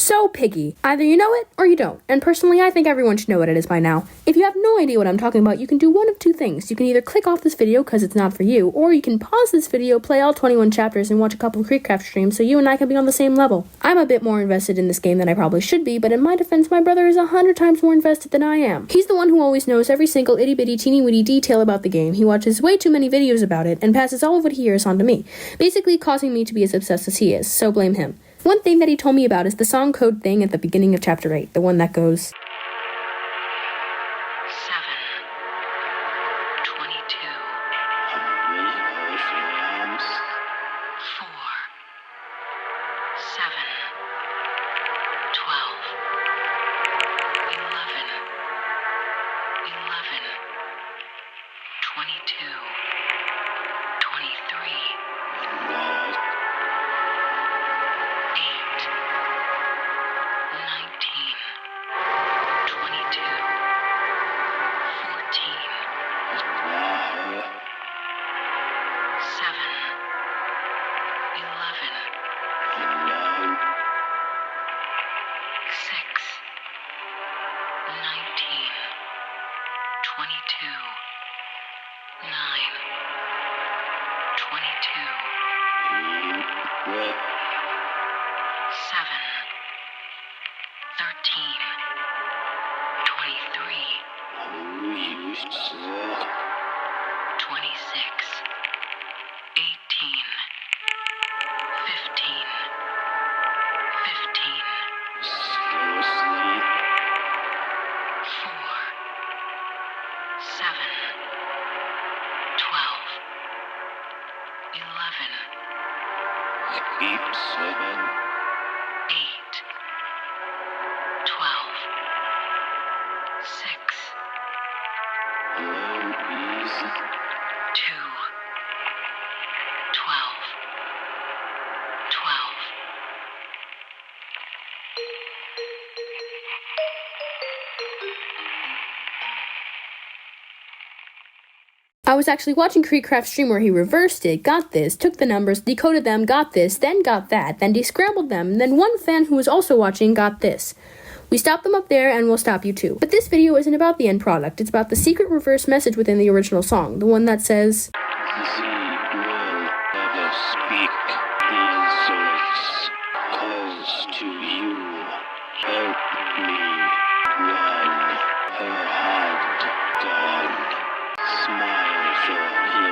So, Piggy, either you know it or you don't, and personally I think everyone should know what it is by now. If you have no idea what I'm talking about, you can do one of two things. You can either click off this video because it's not for you, or you can pause this video, play all 21 chapters, and watch a couple of Creekcraft streams so you and I can be on the same level. I'm a bit more invested in this game than I probably should be, but in my defense, my brother is 100 times more invested than I am. He's the one who always knows every single itty-bitty teeny-weeny detail about the game. He watches way too many videos about it, and passes all of what he hears on to me, basically causing me to be as obsessed as he is, so blame him. One thing that he told me about is the song code thing at the beginning of chapter 8, the one that goes 12. I was actually watching Creekcraft's stream where he reversed it, got this, took the numbers, decoded them, got this, then got that, then descrambled them, and then one fan who was also watching got this. We stopped them up there, and we'll stop you too. But this video isn't about the end product, it's about the secret reverse message within the original song, the one that says, "She will never speak the insolence, calls to you, help me, run, her hand gone, smile for him."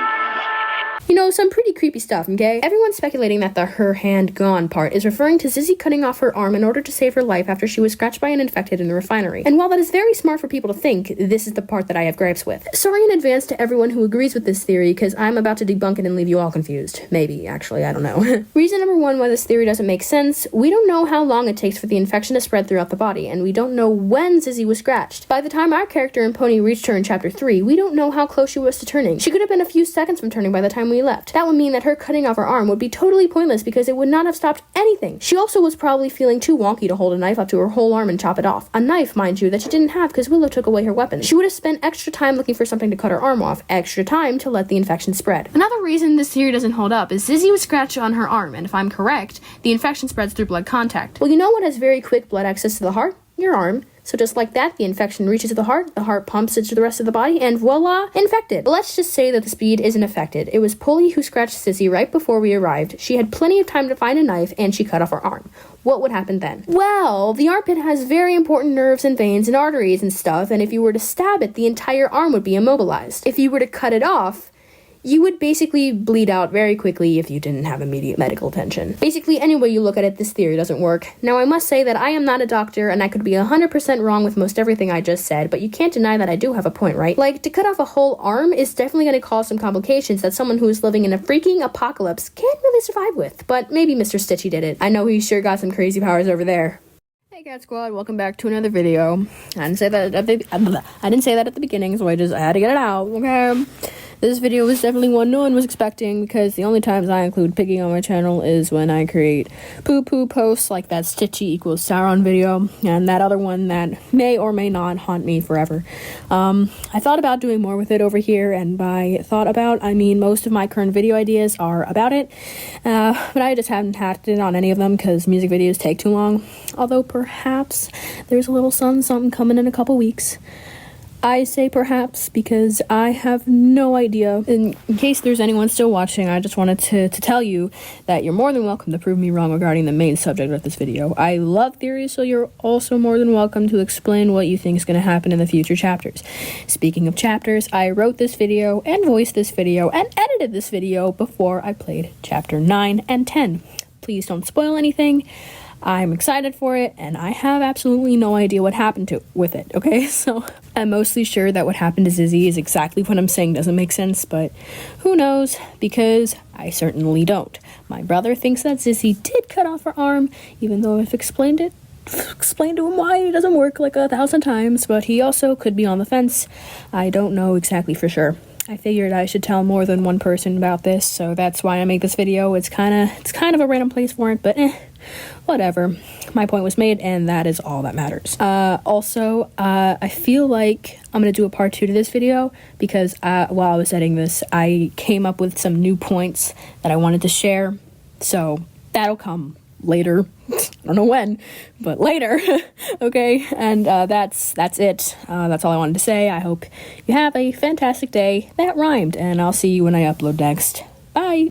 You know, some pretty creepy stuff, okay? Everyone's speculating that the "her hand gone" part is referring to Zizzy cutting off her arm in order to save her life after she was scratched by an infected in the refinery. And while that is very smart for people to think, this is the part that I have gripes with. Sorry in advance to everyone who agrees with this theory, because I'm about to debunk it and leave you all confused. Maybe, actually, I don't know. Reason number one why this theory doesn't make sense: we don't know how long it takes for the infection to spread throughout the body, and we don't know when Zizzy was scratched. By the time our character and Pony reached her in chapter 3, we don't know how close she was to turning. She could have been a few seconds from turning by the time we left. That would mean that her cutting off her arm would be totally pointless because it would not have stopped anything. She also was probably feeling too wonky to hold a knife up to her whole arm and chop it off. A knife, mind you, that she didn't have because Willow took away her weapon. She would have spent extra time looking for something to cut her arm off, extra time to let the infection spread. Another reason this theory doesn't hold up is Zizzy was scratched on her arm, and if I'm correct, the infection spreads through blood contact. Well, you know what has very quick blood access to the heart? Your arm. So just like that, the infection reaches the heart pumps it to the rest of the body, and voila, infected. But let's just say that the speed isn't affected. It was Polly who scratched Sissy right before we arrived. She had plenty of time to find a knife, and she cut off her arm. What would happen then? Well, the armpit has very important nerves and veins and arteries and stuff, and if you were to stab it, the entire arm would be immobilized. If you were to cut it off, you would basically bleed out very quickly if you didn't have immediate medical attention. Basically, any way you look at it, this theory doesn't work. Now, I must say that I am not a doctor, and I could be 100% wrong with most everything I just said, but you can't deny that I do have a point, right? Like, to cut off a whole arm is definitely going to cause some complications that someone who is living in a freaking apocalypse can't really survive with. But maybe Mr. Stitchy did it. I know he sure got some crazy powers over there. Hey Cat Squad, welcome back to another video. I didn't say that at the beginning, so I had to get it out, okay? This video was definitely one no one was expecting, because the only times I include Piggy on my channel is when I create poo-poo posts like that Stitchy equals Sauron video, and that other one that may or may not haunt me forever. I thought about doing more with it over here, and by thought about, I mean most of my current video ideas are about it, but I just haven't acted on any of them because music videos take too long, although perhaps there's a little something coming in a couple weeks. I say perhaps because I have no idea. In case there's anyone still watching, I just wanted to tell you that you're more than welcome to prove me wrong regarding the main subject of this video. I love theories, so you're also more than welcome to explain what you think is going to happen in the future chapters. Speaking of chapters, I wrote this video and voiced this video and edited this video before I played chapter 9 and 10. Please don't spoil anything. I'm excited for it, and I have absolutely no idea what happened with it, okay? So I'm mostly sure that what happened to Zizzy is exactly what I'm saying doesn't make sense, but who knows, because I certainly don't. My brother thinks that Zizzy did cut off her arm, even though I've explained to him why it doesn't work like 1,000 times, but he also could be on the fence. I don't know exactly for sure. I figured I should tell more than one person about this, so that's why I make this video. It's kind of a random place for it, but whatever. My point was made, and that is all that matters. Also, I feel like I'm gonna do a part 2 to this video because while I was editing this, I came up with some new points that I wanted to share, so that'll come later. I don't know when, but later. Okay, and that's it. That's all I wanted to say. I hope you have a fantastic day. That rhymed, and I'll see you when I upload next. Bye!